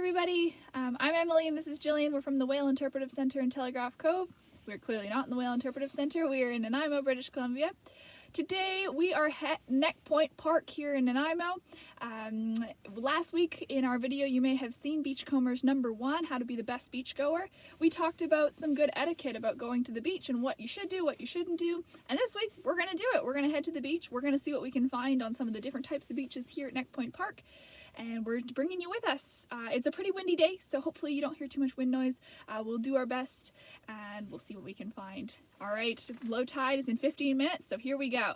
everybody, I'm Emily and this is Gillian. We're from the Whale Interpretive Centre in Telegraph Cove. We're clearly not in the Whale Interpretive Centre, we are in Nanaimo, British Columbia. Today we are at Neck Point Park here in Nanaimo. Last week in our video you may have seen Beachcombers number 1, how to be the best beachgoer. We talked about some good etiquette about going to the beach and what you should do, what you shouldn't do. And this week we're going to do it. We're going to head to the beach. We're going to see what we can find on some of the different types of beaches here at Neck Point Park. And we're bringing you with us. It's a pretty windy day, so hopefully you don't hear too much wind noise. We'll do our best and we'll see what we can find. All right, low tide is in 15 minutes, so here we go.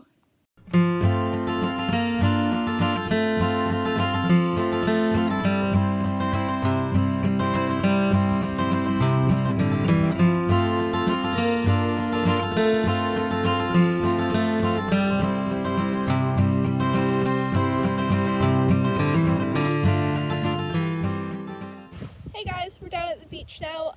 We're down at the beach now,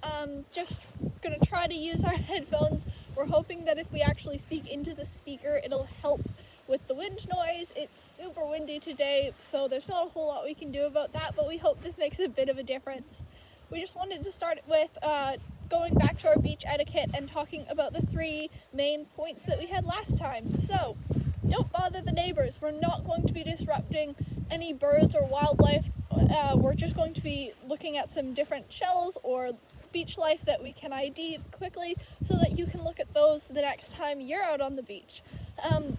just gonna try to use our headphones. We're hoping that if we actually speak into the speaker, it'll help with the wind noise. It's super windy today, so there's not a whole lot we can do about that, but we hope this makes a bit of a difference. We just wanted to start with going back to our beach etiquette and talking about the 3 main points that we had last time. So, don't bother the neighbors. We're not going to be disrupting any birds or wildlife. We're just going to be looking at some different shells or beach life that we can ID quickly so that you can look at those the next time you're out on the beach.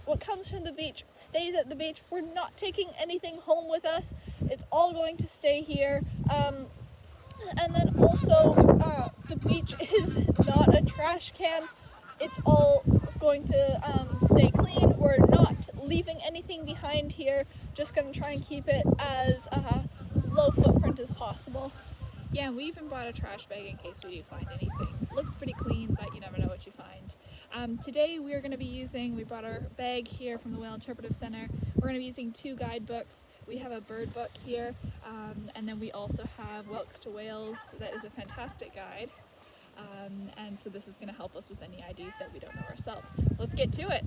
What comes from the beach stays at the beach. We're not taking anything home with us. It's all going to stay here. And then also, the beach is not a trash can. It's all going to stay clean. We're not leaving anything behind here. Just going to try and keep it as low footprint as possible. Yeah, we even bought a trash bag in case we do find anything. It looks pretty clean, but you never know what you find. Today we are going to be using, we brought our bag here from the Whale Interpretive Centre. We're going to be using 2 guidebooks. We have a bird book here, and then we also have Welks to Whales. That is a fantastic guide. And so this is going to help us with any IDs that we don't know ourselves. Let's get to it.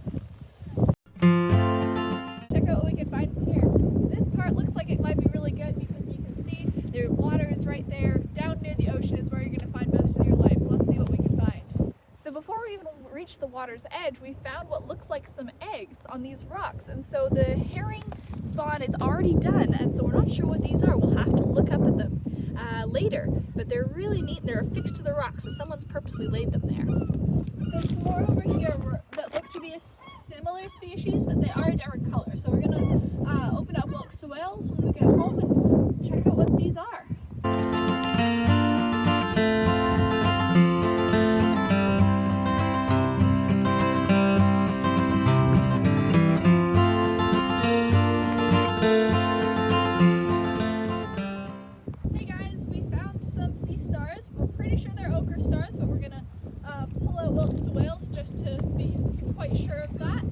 Check out what we can find here. This part looks like it might be really good because you can see the water is right there. Down near the ocean is where you're going to find most of your life. So let's see what we can find. So before we even reached the water's edge, we found what looks like some eggs on these rocks. And so the herring spawn is already done. And so we're not sure what these are. We'll have to look up at them later. But they're really neat. They're affixed to the rocks, so someone's purposely laid them there. There's some more over here that look to be a similar species, but they are a different color. So we're going to open up Welks to Whales when we get home and check out what these are. Hey guys, we found some sea stars. We're pretty sure they're ochre stars, but we're going to pull out Welks to Whales just to be quite sure of that.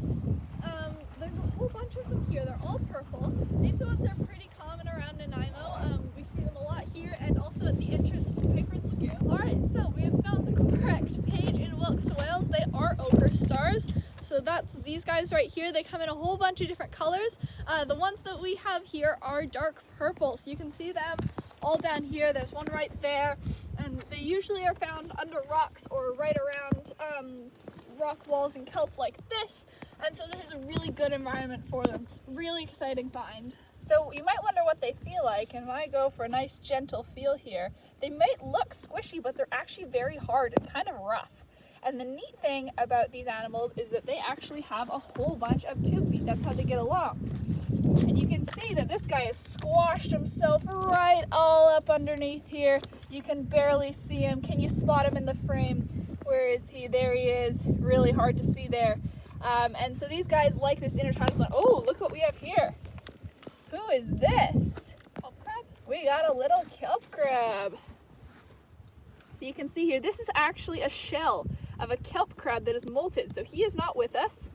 There's a whole bunch of them here. They're all purple. These ones are pretty common around Nanaimo. We see them a lot here and also at the entrance to Piper's Lagoon. Alright, so we have found the correct page in Welks to Whales. They are ochre stars. So that's these guys right here. They come in a whole bunch of different colors. The ones that we have here are dark purple. So you can see them all down here. There's one right there. And they usually are found under rocks or right around rock walls and kelp like this. And so this is a really good environment for them. Really exciting find. So you might wonder what they feel like, and when I go for a nice gentle feel here, they might look squishy, but they're actually very hard and kind of rough. And the neat thing about these animals is that they actually have a whole bunch of tube feet. That's how they get along. And you can see that this guy has squashed himself right all up underneath here. You can barely see him. Can you spot him in the frame? Where is he? There he is. Really hard to see there. And so these guys like this intertidal zone. Oh, look what we have here. Who is this? Kelp crab? We got a little kelp crab. So you can see here, this is actually a shell of a kelp crab that is molted. So he is not with us,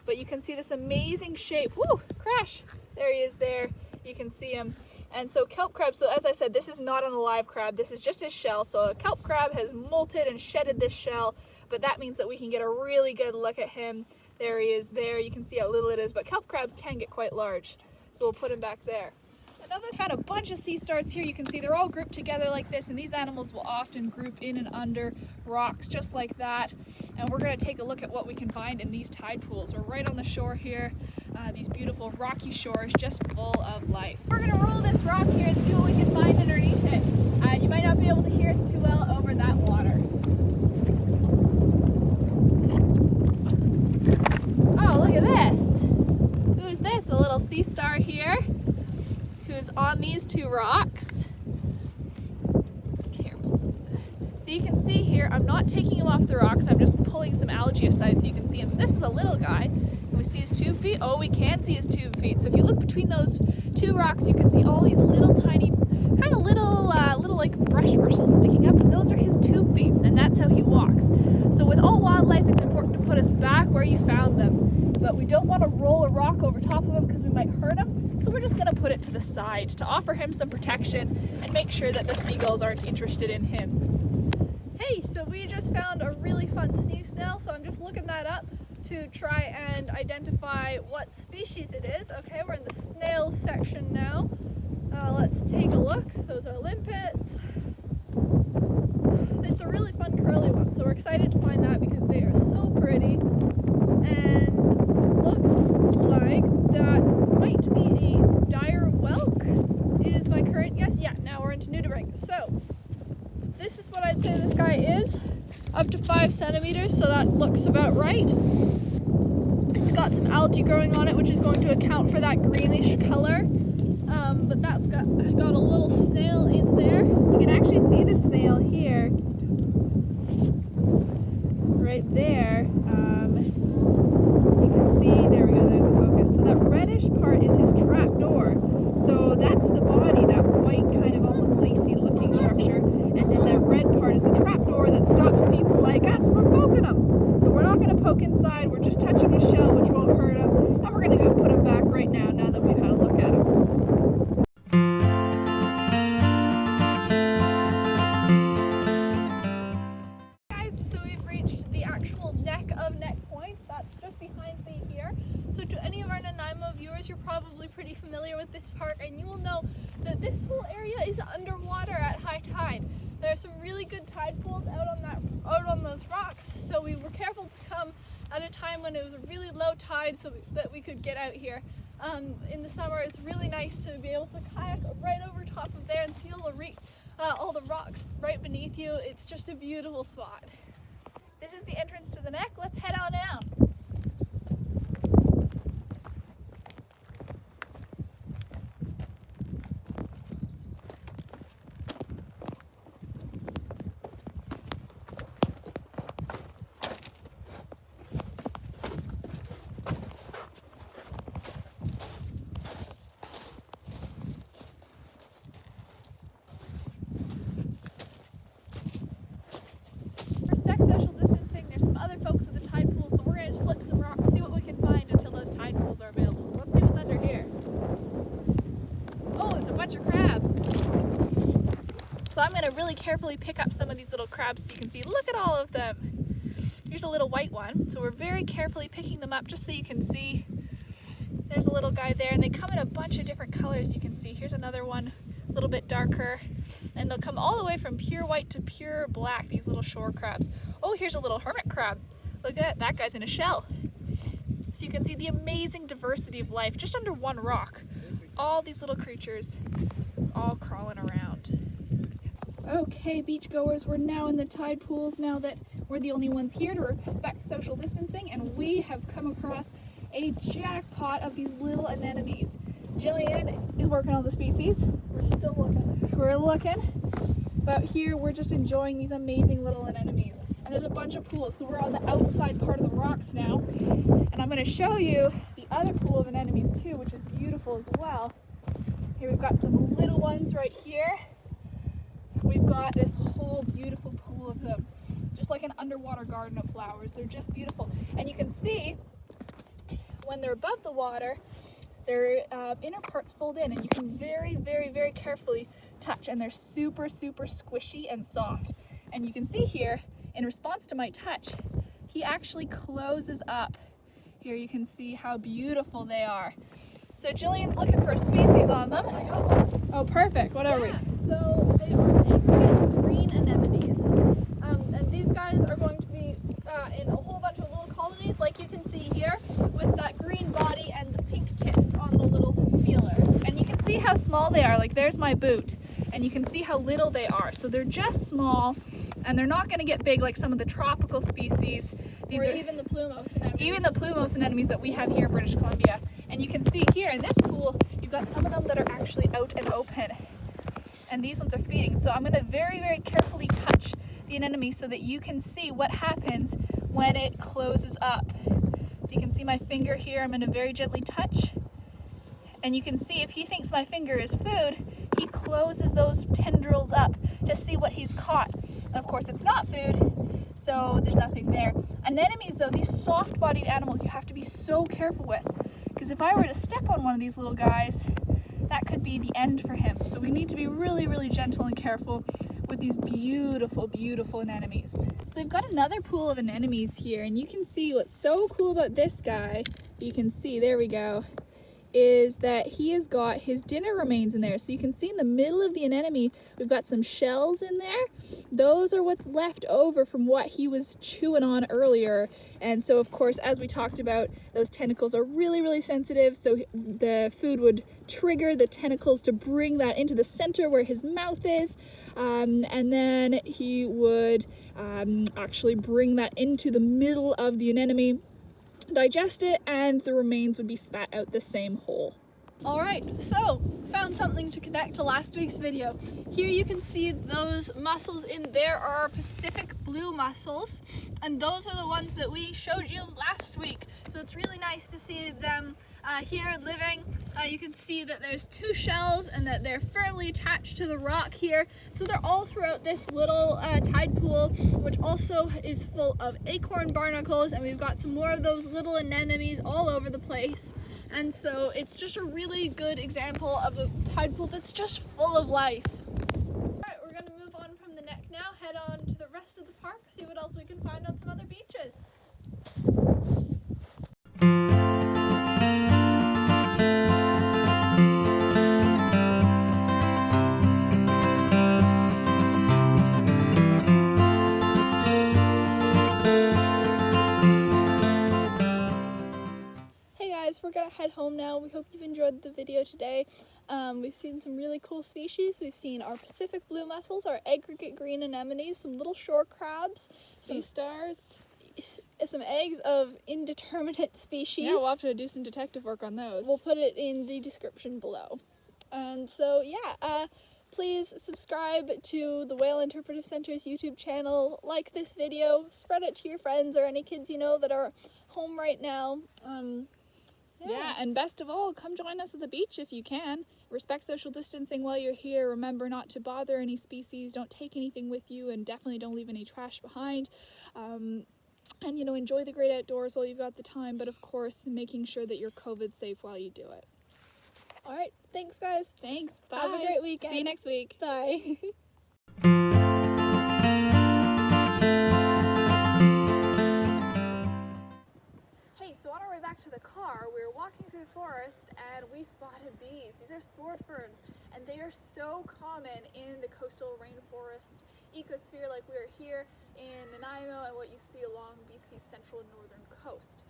but you can see this amazing shape. Woo, crash. There he is there. You can see him. And so kelp crab, so as I said, this is not an alive crab. This is just his shell. So a kelp crab has molted and shedded this shell, but that means that we can get a really good look at him. There he is there. You can see how little it is, but kelp crabs can get quite large. So we'll put him back there. now that I found a bunch of sea stars here, you can see they're all grouped together like this, and these animals will often group in and under rocks just like that. And we're going to take a look at what we can find in these tide pools. We're right on the shore here, these beautiful rocky shores just full of life. We're going to roll this rock here and see what we can find underneath it. You might not be able to hear us too well over that water. Oh, look at this. Who's this? A little sea star here who's on these two rocks. Here. So you can see here, I'm not taking him off the rocks, I'm just pulling some algae aside so you can see him. So this is a little guy. Can we see his tube feet? Oh, we can see his tube feet. So if you look between those two rocks, you can see all these little tiny, kind of little like brush bristles sticking up, and those are his tube feet, and that's how he walks. So with all wildlife, it's important to put us back where you found them, but we don't want to roll a rock over top of him because we might hurt him. So we're just going to put it to the side to offer him some protection and make sure that the seagulls aren't interested in him. Hey, so we just found a really fun sea snail, so I'm just looking that up to try and identify what species it is. Okay, we're in the snails section now. Let's take a look. Those are limpets. It's a really fun curly one, so we're excited to find that because they are so pretty. And looks like that might be a dire whelk is my current guess. Yeah, now we're into nudibranch. So this is what I'd say this guy is, up to 5 centimeters, so that looks about right. It's got some algae growing on it, which is going to account for that greenish color. But that's got a little snail in there. You can actually see the snail here, right there. You can see, there we go, there's the focus. So that reddish part is his trap door. So that's the body, that white kind of almost lacy looking structure. And then that red part is the trap door that stops people like us from poking him. So we're not going to poke inside, we're just touching his shell, which won't hurt him. And we're going to go put him back right now that we've had a look at him. Guys, so we've reached the actual neck of Neck Point. That's just behind me here. So to any of our Nanaimo viewers, you're probably pretty familiar with this park, and you will know that this whole area is underwater at high tide. There are some really good tide pools out on those rocks, so we were careful to come at a time when it was a really low tide so that we could get out here. In the summer, it's really nice to be able to kayak right over top of there and see all the rocks right beneath you. It's just a beautiful spot. This is the entrance to the neck. Let's head on out. Social distancing. There's some other folks at the tide pool, so we're going to flip some rocks, see what we can find until those tide pools are available. So let's see what's under here. Oh, there's a bunch of crabs. So I'm going to really carefully pick up some of these little crabs so you can see. Look at all of them. Here's a little white one. So we're very carefully picking them up just so you can see. There's a little guy there, and they come in a bunch of different colors you can see. Here's another one, a little bit darker. And they'll come all the way from pure white to pure black, these little shore crabs. Oh, here's a little hermit crab. Look at that guy's in a shell. So you can see the amazing diversity of life just under one rock. All these little creatures all crawling around. Okay, beachgoers, we're now in the tide pools now that we're the only ones here to respect social distancing, and we have come across a jackpot of these little anemones. Gillian is working on the species. We're still looking. We're looking. But here we're just enjoying these amazing little anemones. And there's a bunch of pools. So we're on the outside part of the rocks now. And I'm going to show you the other pool of anemones too, which is beautiful as well. Here we've got some little ones right here. We've got this whole beautiful pool of them. Just like an underwater garden of flowers. They're just beautiful. And you can see when they're above the water, their inner parts fold in, and you can very, very, very carefully touch, and they're super, super squishy and soft. And you can see here, in response to my touch, he actually closes up. Here you can see how beautiful they are. So Jillian's looking for a species on them. I got one. Oh, perfect. What are we? So they are aggregate green anemones. And these guys are going to be in a whole bunch of little colonies, like you can see here, with that green body and the pink tips on the little feelers. And you can see how small they are. Like, there's my boot. And you can see how little they are. So they're just small, and they're not going to get big like some of the tropical species. These are even the plumose anemones. Even the plumose anemones that we have here in British Columbia. And you can see here in this pool, you've got some of them that are actually out and open. And these ones are feeding. So I'm going to very, very carefully touch the anemone so that you can see what happens when it closes up. So you can see my finger here. I'm going to very gently touch. And you can see if he thinks my finger is food, he closes those tendrils up to see what he's caught. And of course it's not food, so there's nothing there. Anemones though, these soft-bodied animals, you have to be so careful with. Because if I were to step on one of these little guys, that could be the end for him. So we need to be really, really gentle and careful with these beautiful, beautiful anemones. So we've got another pool of anemones here, and you can see what's so cool about this guy. You can see, there we go, is that he has got his dinner remains in there. So you can see in the middle of the anemone, we've got some shells in there. Those are what's left over from what he was chewing on earlier. And so of course, as we talked about, those tentacles are really, really sensitive. So the food would trigger the tentacles to bring that into the center where his mouth is. And then he would actually bring that into the middle of the anemone, digest it, and the remains would be spat out the same hole. Alright, so found something to connect to last week's video. Here you can see those mussels in there are Pacific blue mussels, and those are the ones that we showed you last week. So it's really nice to see them here living. You can see that there's two shells and that they're firmly attached to the rock here. So they're all throughout this little tide pool, which also is full of acorn barnacles, and we've got some more of those little anemones all over the place. And so it's just a really good example of a tide pool that's just full of life. Alright, we're going to move on from the neck now, head on to the rest of the park, see what else we can find on some other beaches. We're gonna head home now. We hope you've enjoyed the video today. We've seen some really cool species. We've seen our Pacific blue mussels, our aggregate green anemones, some little shore crabs, sea stars, some eggs of indeterminate species. Yeah, we'll have to do some detective work on those. We'll put it in the description below. And so yeah, please subscribe to the Whale Interpretive Center's YouTube channel, like this video, spread it to your friends or any kids you know that are home right now. Yeah, and best of all, come join us at the beach if you can. Respect social distancing while you're here. Remember not to bother any species. Don't take anything with you, and definitely don't leave any trash behind. And, you know, enjoy the great outdoors while you've got the time, but of course, making sure that you're COVID safe while you do it. All right, thanks guys. Thanks, bye. Have a great weekend. See you next week. Bye. So on our way back to the car, we were walking through the forest and we spotted these. These are sword ferns, and they are so common in the coastal rainforest ecosphere like we are here in Nanaimo and what you see along BC's central and northern coast.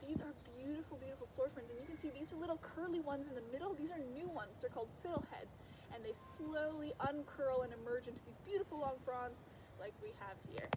These are beautiful, beautiful sword ferns, and you can see these are little curly ones in the middle. These are new ones. They're called fiddleheads, and they slowly uncurl and emerge into these beautiful long fronds like we have here.